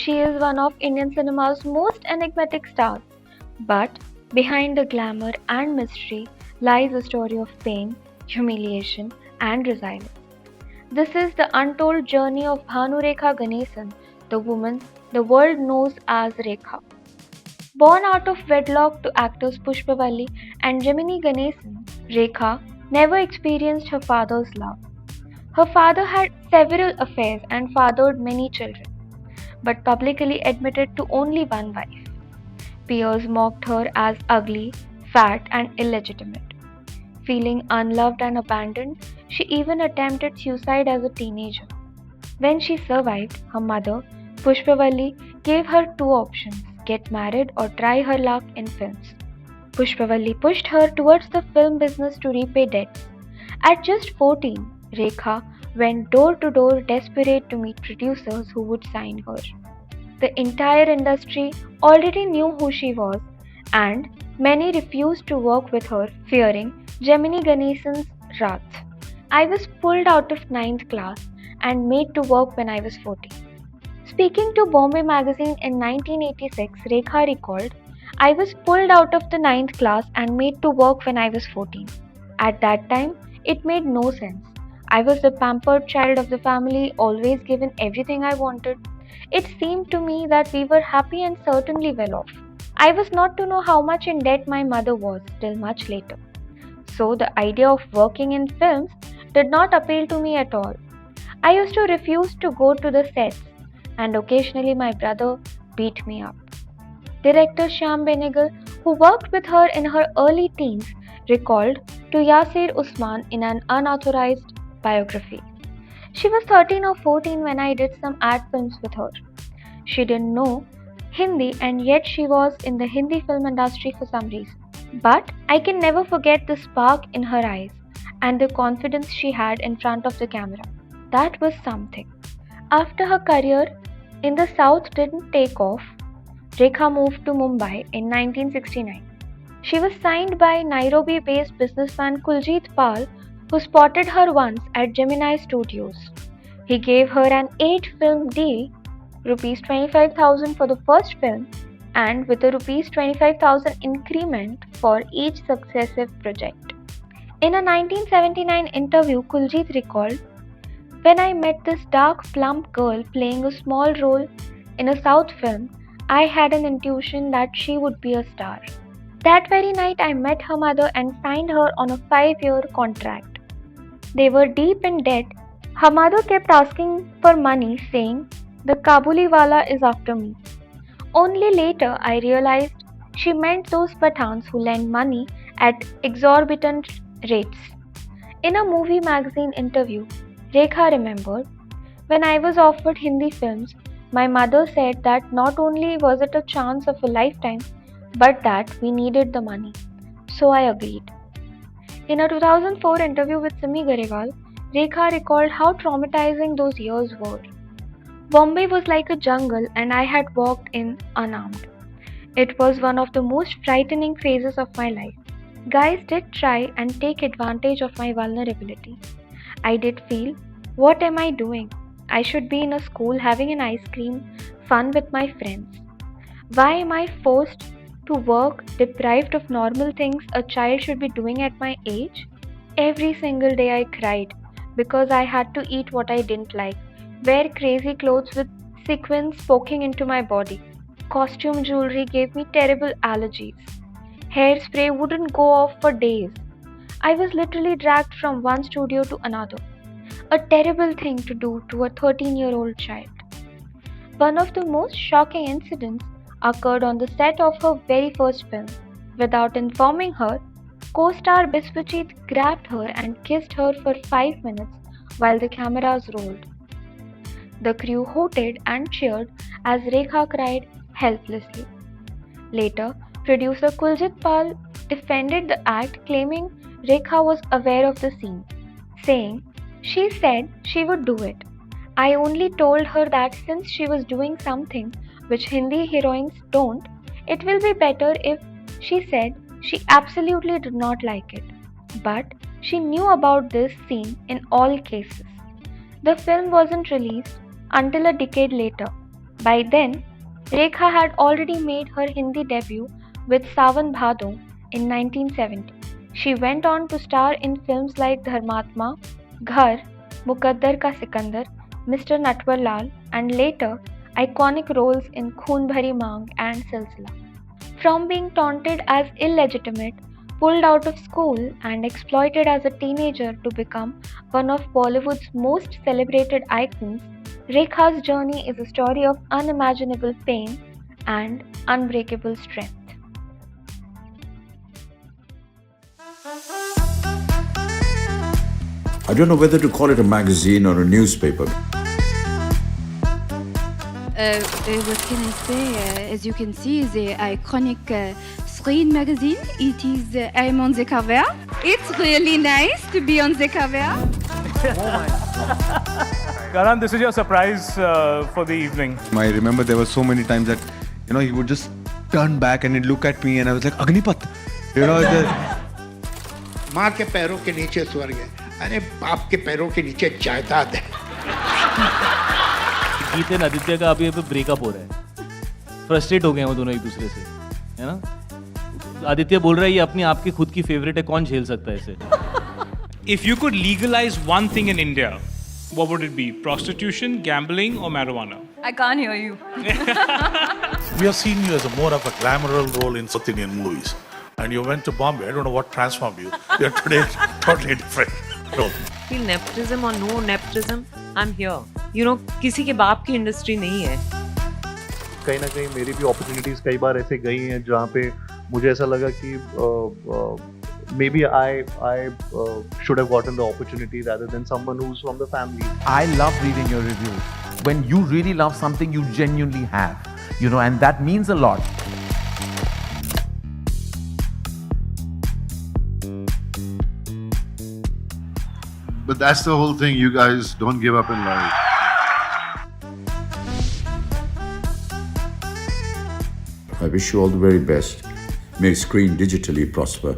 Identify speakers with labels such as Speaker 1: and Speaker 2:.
Speaker 1: She is one of Indian cinema's most enigmatic stars. But behind the glamour and mystery lies a story of pain, humiliation, and resilience. This is the untold journey of Rekha Ganesan, the woman the world knows as Rekha. Born out of wedlock to actors Pushpavalli and Gemini Ganesan, Rekha never experienced her father's love. Her father had several affairs and fathered many children, but publicly admitted to only one wife. Peers mocked her as ugly, fat, and illegitimate. Feeling unloved and abandoned, she even attempted suicide as a teenager. When she survived, her mother, Pushpavalli, gave her two options: get married or try her luck in films. Pushpavalli pushed her towards the film business to repay debts. At just 14, Rekha went door to door desperate to meet producers who would sign her. The entire industry already knew who she was, and many refused to work with her, fearing Gemini Ganesan's wrath. I was pulled out of ninth class and made to work when I was 14. Speaking to Bombay magazine in 1986, Rekha recalled, I was pulled out of the ninth class and made to work when I was 14. At that time, it made no sense. I was the pampered child of the family, always given everything I wanted. It seemed to me that we were happy and certainly well off. I was not to know how much in debt my mother was till much later. So the idea of working in films did not appeal to me at all. I used to refuse to go to the sets, and occasionally my brother beat me up. Director Shyam Benegal, who worked with her in her early teens, recalled to Yasir Usman in an unauthorized biography. She was 13 or 14 when I did some ad films with her. She didn't know Hindi and yet she was in the Hindi film industry for some reason. But I can never forget the spark in her eyes and the confidence she had in front of the camera. That was something. After her career in the South didn't take off, Rekha moved to Mumbai in 1969. She was signed by Nairobi-based businessman Kuljit Pal, who spotted her once at Gemini Studios. He gave her an 8-film deal, Rs 25,000 for the first film, and with a Rs 25,000 increment for each successive project. In a 1979 interview, Kuljit recalled, when I met this dark, plump girl playing a small role in a South film, I had an intuition that she would be a star. That very night, I met her mother and signed her on a 5-year contract. They were deep in debt. Her mother kept asking for money, saying, the Kabuliwala is after me. Only later I realized she meant those Pathans who lend money at exorbitant rates. In a movie magazine interview, Rekha remembered, when I was offered Hindi films, my mother said that not only was it a chance of a lifetime, but that we needed the money. So I agreed. In a 2004 interview with Simi Garewal, Rekha recalled how traumatizing those years were. Bombay was like a jungle and I had walked in unarmed. It was one of the most frightening phases of my life. Guys did try and take advantage of my vulnerability. I did feel, what am I doing? I should be in a school having an ice cream, fun with my friends. Why am I forced to work, deprived of normal things a child should be doing at my age? Every single day I cried because I had to eat what I didn't like, wear crazy clothes with sequins poking into my body. Costume jewelry gave me terrible allergies. Hairspray wouldn't go off for days. I was literally dragged from one studio to another. A terrible thing to do to a 13-year-old child. One of the most shocking incidents occurred on the set of her very first film. Without informing her, co-star Biswajit grabbed her and kissed her for 5 minutes while the cameras rolled. The crew hooted and cheered as Rekha cried helplessly. Later, producer Kuljit Pal defended the act, claiming Rekha was aware of the scene, saying, she said she would do it. I only told her that since she was doing something which Hindi heroines don't, it will be better if she said she absolutely did not like it. But she knew about this scene in all cases. The film wasn't released until a decade later. By then, Rekha had already made her Hindi debut with Sawan Bhadon in 1970. She went on to star in films like Dharmatma, Ghar, Muqaddar Ka Sikander, Mr. Natwarlal, and later iconic roles in Khoon Bhari Maang and Silsila. From being taunted as illegitimate, pulled out of school, and exploited as a teenager to become one of Bollywood's most celebrated icons, Rekha's journey is a story of unimaginable pain and unbreakable strength.
Speaker 2: I don't know whether to call it a magazine or a newspaper.
Speaker 3: What can I say? As you can see, the iconic screen magazine. It is. I'm on the cover. It's really nice to be on the cover.
Speaker 4: Karan, this is your surprise for the evening.
Speaker 5: I remember there were so many times that, he would just turn back and he'd look at me and I was like, Agnipat.
Speaker 6: माँ के पैरों के नीचे स्वर्ग है, अरे बाप के पैरों के नीचे जायदाद है।
Speaker 7: गीत एंड आदित्य का अभी ब्रेकअप हो रहा है, फ्रस्ट्रेट हो गए हैं वो दोनों एक दूसरे से, है ना? आदित्य बोल रहा है ये अपनी आपकी खुद की फेवरेट है, कौन झेल सकता है इसे?
Speaker 4: If you could legalize one thing in India, what would it be? Prostitution, gambling, or marijuana?
Speaker 8: I can't hear you.
Speaker 9: We have seen you as more of a glamorous role in South Indian movies. And you went to Bombay. I don't know what transformed you. You're today totally different role.
Speaker 8: Feel nepotism or no nepotism, I'm here. किसी के बाप की industry नहीं है.
Speaker 10: कहीं ना कहीं मेरी भी अपॉर्चुनिटीज कई बार ऐसे गई हैं जहाँ पे मुझे ऐसा लगा कि maybe I should have gotten the opportunity rather than someone who's from the family.
Speaker 11: I love reading your reviews. When you really love something, you genuinely have, and that means a lot.
Speaker 12: But that's the whole thing, you guys don't give up in life.
Speaker 2: I wish you all the very best. May Screen digitally prosper.